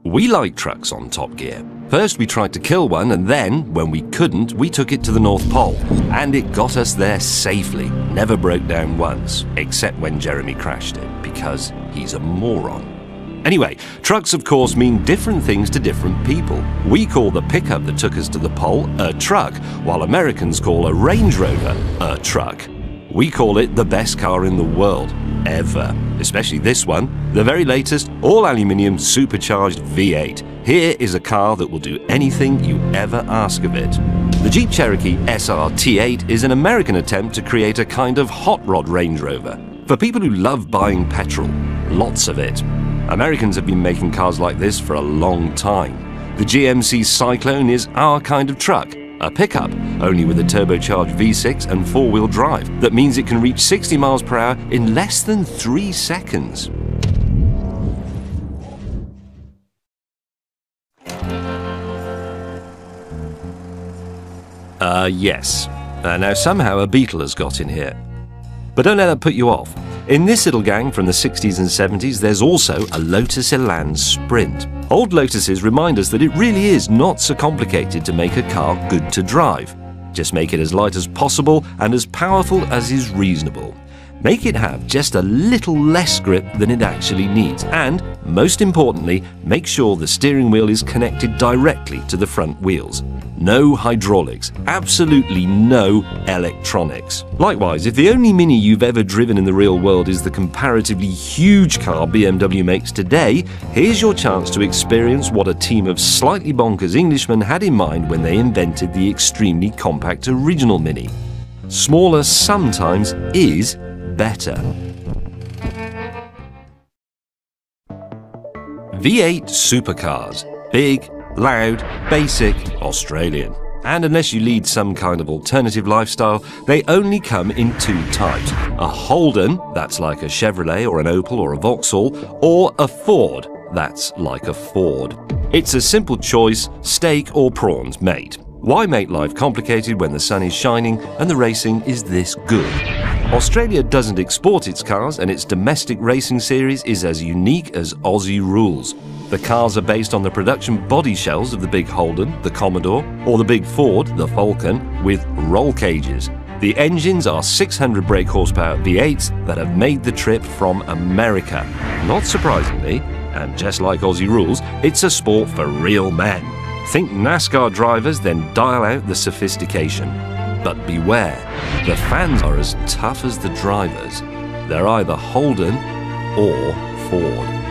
We like trucks on Top Gear. First we tried to kill one, and then, when we couldn't, we took it to the North Pole. And it got us there safely. Never broke down once, except when Jeremy crashed it, because he's a moron. Anyway, trucks of course mean different things to different people. We call the pickup that took us to the pole a truck, while Americans call a Range Rover a truck. We call it the best car in the world, ever. Especially this one, the very latest all-aluminium supercharged V8. Here is a car that will do anything you ever ask of it. The Jeep Cherokee SR T8 is an American attempt to create a kind of hot rod Range Rover. For people who love buying petrol, lots of it. Americans have been making cars like this for a long time. The GMC Cyclone is our kind of truck. A pickup, only with a turbocharged V6 and four-wheel drive. That means it can reach 60 miles per hour in less than 3 seconds. Yes. Now somehow a Beetle has got in here. But don't let that put you off. In this little gang from the 60s and 70s, there's also a Lotus Elan Sprint. Old Lotuses remind us that it really is not so complicated to make a car good to drive. Just make it as light as possible and as powerful as is reasonable. Make it have just a little less grip than it actually needs, and, most importantly, make sure the steering wheel is connected directly to the front wheels. No hydraulics, absolutely no electronics. Likewise, if the only Mini you've ever driven in the real world is the comparatively huge car BMW makes today, here's your chance to experience what a team of slightly bonkers Englishmen had in mind when they invented the extremely compact original Mini. Smaller sometimes is better. V8 supercars. Big, loud, basic, Australian. And unless you lead some kind of alternative lifestyle, they only come in 2 types. A Holden, that's like a Chevrolet or an Opel or a Vauxhall, or a Ford, that's like a Ford. It's a simple choice, steak or prawns, mate. Why make life complicated when the sun is shining and the racing is this good? Australia doesn't export its cars, and its domestic racing series is as unique as Aussie rules. The cars are based on the production body shells of the big Holden, the Commodore, or the big Ford, the Falcon, with roll cages. The engines are 600 brake horsepower V8s that have made the trip from America. Not surprisingly, and just like Aussie rules, it's a sport for real men. Think NASCAR drivers, then dial out the sophistication. But beware, the fans are as tough as the drivers. They're either Holden or Ford.